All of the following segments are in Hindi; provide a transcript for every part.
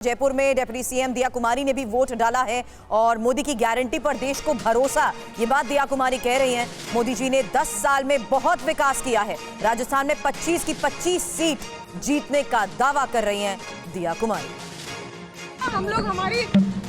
जयपुर में डिप्टी सीएम दिया कुमारी ने भी वोट डाला है और मोदी की गारंटी पर देश को भरोसा, ये बात दिया कुमारी कह रही हैं। मोदी जी ने 10 साल में बहुत विकास किया है। राजस्थान में 25 की 25 सीट जीतने का दावा कर रही हैं दिया कुमारी। हम लोग हमारी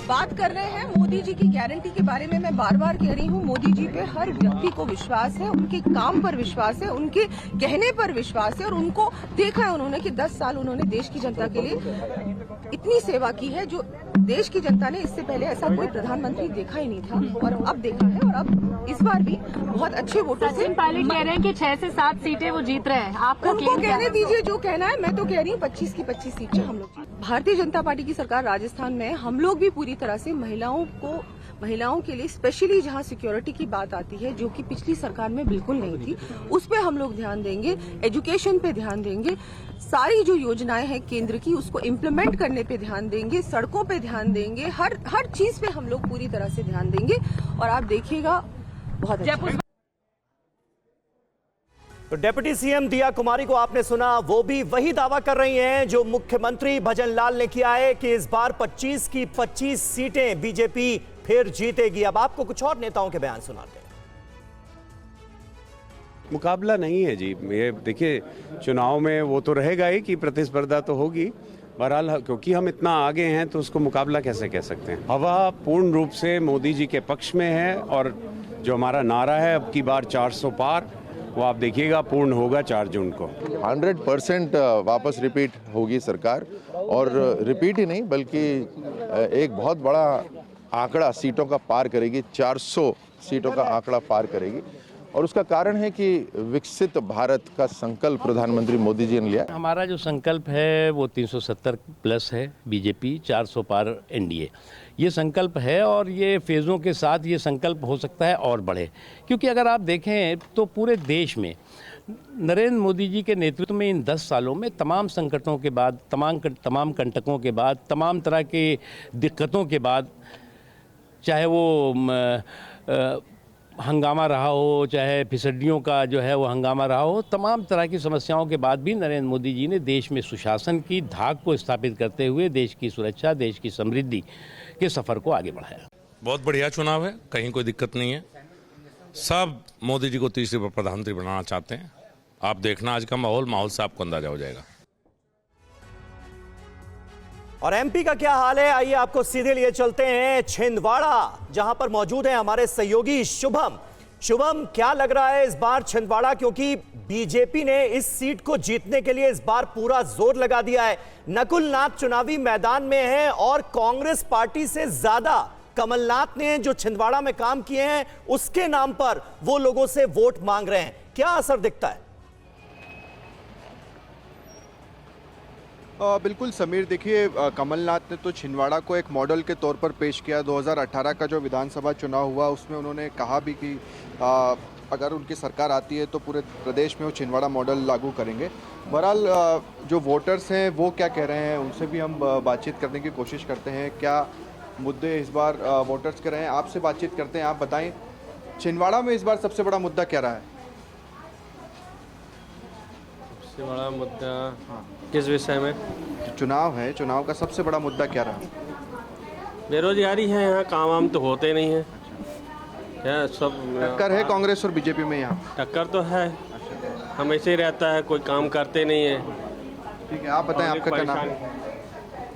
बात कर रहे हैं मोदी जी की गारंटी के बारे में। मैं बार बार कह रही हूँ, मोदी जी पे हर व्यक्ति को विश्वास है, उनके काम पर विश्वास है, उनके कहने पर विश्वास है और उनको देखा है उन्होंने कि 10 साल उन्होंने देश की जनता के लिए इतनी सेवा की है जो देश की जनता ने इससे पहले ऐसा कोई प्रधानमंत्री देखा ही नहीं था और अब देखा है। और अब इस बार भी बहुत अच्छे वोटों से पायलट कह रहे हैं कि 6 से 7 सीटें वो जीत रहे हैं। आपका उनको कहने दीजिए जो कहना है। मैं तो कह रही हूँ 25 की 25 सीटें हम लोग जीत। भारतीय जनता पार्टी की सरकार राजस्थान में, हम लोग भी पूरी तरह से महिलाओं के लिए स्पेशली जहां सिक्योरिटी की बात आती है जो कि पिछली सरकार में बिल्कुल नहीं थी, उस पे हम लोग ध्यान देंगे। एजुकेशन पे ध्यान देंगे, सारी जो योजनाएं हैं केंद्र की उसको इम्प्लीमेंट करने पे ध्यान देंगे, सड़कों पे ध्यान देंगे, हर चीज पे हम लोग पूरी तरह से ध्यान देंगे और आप देखिएगा बहुत अच्छा। तो डिप्टी सीएम दिया कुमारी को आपने सुना, वो भी वही दावा कर रही हैं जो मुख्यमंत्री भजन लाल ने किया है कि इस बार 25 की 25 सीटें बीजेपी फिर जीतेगी। अब आपको कुछ और नेताओं के बयान सुनाते हैं। मुकाबला नहीं है जी, ये देखिए चुनाव में वो तो रहेगा ही कि प्रतिस्पर्धा तो होगी। बहरहाल क्योंकि हम इतना आगे हैं तो उसको मुकाबला कैसे कह सकते हैं। हवा पूर्ण रूप से मोदी जी के पक्ष में है और जो हमारा नारा है अब की बार 400 पार, वो आप देखिएगा पूर्ण होगा 4 जून को। 100% वापस रिपीट होगी सरकार और रिपीट ही नहीं बल्कि एक बहुत बड़ा आंकड़ा सीटों का पार करेगी, 400 सीटों का आंकड़ा पार करेगी। और उसका कारण है कि विकसित भारत का संकल्प प्रधानमंत्री मोदी जी ने लिया। हमारा जो संकल्प है वो 370 प्लस है बीजेपी, 400 पार एनडीए, ये संकल्प है और ये फेज़ों के साथ ये संकल्प हो सकता है और बढ़े। क्योंकि अगर आप देखें तो पूरे देश में नरेंद्र मोदी जी के नेतृत्व में इन 10 सालों में तमाम संकटों के बाद, तमाम कंटकों के बाद, तमाम तरह के दिक्कतों के बाद, चाहे वो हंगामा रहा हो, चाहे फिसड्डियों का जो है वो हंगामा रहा हो, तमाम तरह की समस्याओं के बाद भी नरेंद्र मोदी जी ने देश में सुशासन की धाक को स्थापित करते हुए देश की सुरक्षा, देश की समृद्धि के सफ़र को आगे बढ़ाया। बहुत बढ़िया चुनाव है, कहीं कोई दिक्कत नहीं है। सब मोदी जी को तीसरी बार प्रधानमंत्री बनाना चाहते हैं। आप देखना आज का माहौल से आपको अंदाजा हो जाएगा। और एमपी का क्या हाल है, आइए आपको सीधे लिए चलते हैं छिंदवाड़ा, जहां पर मौजूद है हमारे सहयोगी शुभम। शुभम, क्या लग रहा है इस बार छिंदवाड़ा, क्योंकि बीजेपी ने इस सीट को जीतने के लिए इस बार पूरा जोर लगा दिया है। नकुल नाथ चुनावी मैदान में है और कांग्रेस पार्टी से ज्यादा कमलनाथ ने जो छिंदवाड़ा में काम किए हैं उसके नाम पर वो लोगों से वोट मांग रहे हैं। क्या असर दिखता है? बिल्कुल समीर, देखिए कमलनाथ ने तो छिंदवाड़ा को एक मॉडल के तौर पर पेश किया। 2018 का जो विधानसभा चुनाव हुआ उसमें उन्होंने कहा भी कि अगर उनकी सरकार आती है तो पूरे प्रदेश में वो छिंदवाड़ा मॉडल लागू करेंगे। बहरहाल जो वोटर्स हैं वो क्या कह रहे हैं उनसे भी हम बातचीत करने की कोशिश करते हैं। क्या मुद्दे इस बार वोटर्स के रहे हैं, आपसे बातचीत करते हैं। आप बताएं छिंदवाड़ा में इस बार सबसे बड़ा मुद्दा क्या रहा है? सबसे बड़ा मुद्दा किस विषय में? चुनाव है, चुनाव का सबसे बड़ा मुद्दा क्या रहा? बेरोजगारी है, यहाँ काम वाम तो होते नहीं है। क्या सब टक्कर है कांग्रेस और बीजेपी में? यहाँ टक्कर तो है, हमेशा ही रहता है, कोई काम करते नहीं है। ठीक है, आप बताएं आपका क्या नाम है?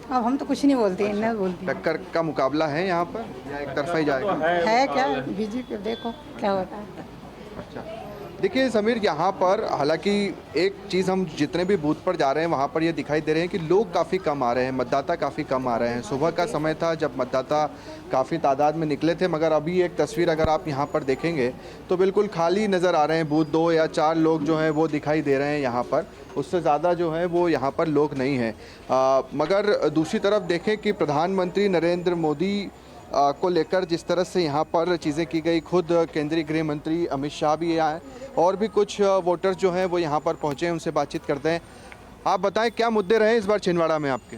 अब हम तो कुछ नहीं बोलते, नहीं बोलते। टक्कर का मुकाबला है यहाँ पर या एक तरफा ही जाएगा? है क्या बीजेपी, देखो क्या होता है। अच्छा, देखिए समीर, यहाँ पर हालांकि एक चीज़, हम जितने भी बूथ पर जा रहे हैं वहाँ पर ये दिखाई दे रहे हैं कि लोग काफ़ी कम आ रहे हैं, मतदाता काफ़ी कम आ रहे हैं। सुबह का समय था जब मतदाता काफ़ी तादाद में निकले थे, मगर अभी एक तस्वीर अगर आप यहाँ पर देखेंगे तो बिल्कुल खाली नज़र आ रहे हैं। बूथ 2 या 4 लोग जो हैं वो दिखाई दे रहे हैं यहाँ पर, उससे ज़्यादा जो है वो यहाँ पर लोग नहीं हैं। मगर दूसरी तरफ देखें कि प्रधानमंत्री नरेंद्र मोदी को लेकर जिस तरह से यहाँ पर चीज़ें की गई, खुद केंद्रीय गृह मंत्री अमित शाह भी आए और भी कुछ वोटर्स जो हैं वो यहाँ पर पहुँचे हैं, उनसे बातचीत करते हैं। आप बताएं क्या मुद्दे रहे इस बार छिंदवाड़ा में आपके?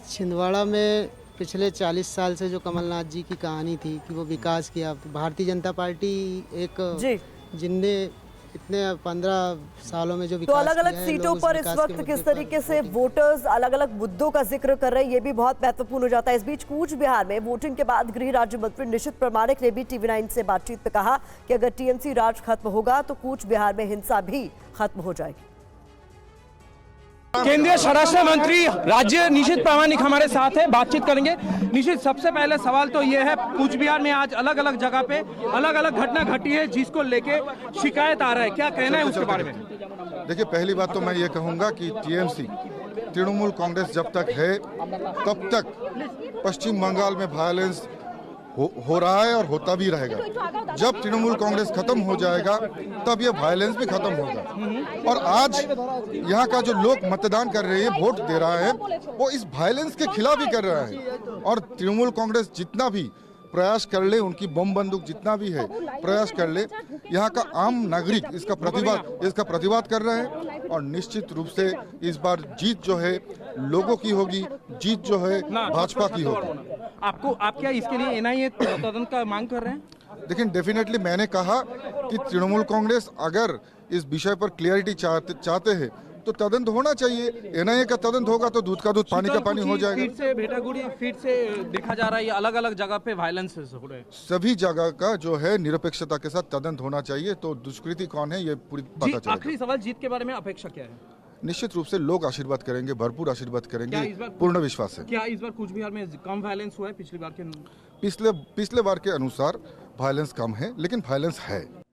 छिंदवाड़ा में पिछले 40 साल से जो कमलनाथ जी की कहानी थी कि वो विकास किया, भारतीय जनता पार्टी एक जिनने इतने 15 सालों में जो तो विकास अलग अलग किया है, सीटों लोग उस पर इस विकास के वक्त मुद्दे किस पर तरीके से वोटिंग वोटर्स अलग अलग मुद्दों का जिक्र कर रहे हैं, ये भी बहुत महत्वपूर्ण हो जाता है। इस बीच कूच बिहार में वोटिंग के बाद गृह राज्य मंत्री निशित प्रामाणिक ने भी टीवी9 से बातचीत में कहा कि अगर टीएमसी राज खत्म होगा तो कूच बिहार में हिंसा भी खत्म हो जाएगी। केंद्रीय स्वराष्ट्र मंत्री राज्य निशित प्रामाणिक हमारे साथ है, बातचीत करेंगे। निशित, सबसे पहले सवाल तो ये है, कूच बिहार में आज अलग अलग जगह पे अलग अलग घटना घटी है जिसको लेके शिकायत आ रहा है, क्या कहना है उसके बारे में? देखिए, पहली बात तो मैं ये कहूँगा कि टीएमसी तृणमूल कांग्रेस जब तक है तब तक पश्चिम बंगाल में वायलेंस हो रहा है और होता भी रहेगा। जब तृणमूल कांग्रेस खत्म हो जाएगा तब ये वायलेंस भी खत्म होगा। और आज यहाँ का जो लोग मतदान कर रहे हैं, वोट दे रहा है, वो इस वायलेंस के खिलाफ ही कर रहा है। और तृणमूल कांग्रेस जितना भी प्रयास कर ले, उनकी बम बंदूक जितना भी है प्रयास कर ले, यहाँ का आम नागरिक इसका प्रतिवाद कर रहे हैं। और निश्चित रूप से इस बार जीत जो है लोगों की होगी, जीत जो है भाजपा की होगी। आप क्या इसके लिए एनआईए तदंत का मांग कर रहे हैं? देखिए, डेफिनेटली मैंने कहा कि तृणमूल कांग्रेस अगर इस विषय पर क्लियरिटी चाहते हैं तो तदंत होना चाहिए। एनआईए का तदंत होगा तो दूध का दूध पानी का पानी हो जाएगा। फिर से भेटागुड़ी फिर से देखा जा रहा है, अलग अलग जगह पे वायलेंस हो रहे हैं। सभी जगह का जो है निरपेक्षता के साथ तदंत होना चाहिए, तो दुष्कृति कौन है ये पूरी पता चलेगा। आखिरी सवाल, जीत के बारे में अपेक्षा क्या है? निश्चित रूप से लोग आशीर्वाद करेंगे, भरपूर आशीर्वाद करेंगे, पूर्ण विश्वास है। क्या इस बार कूच बिहार में कम वायलेंस हुआ है पिछली बार के? पिछले बार के अनुसार वायलेंस कम है, लेकिन वायलेंस है।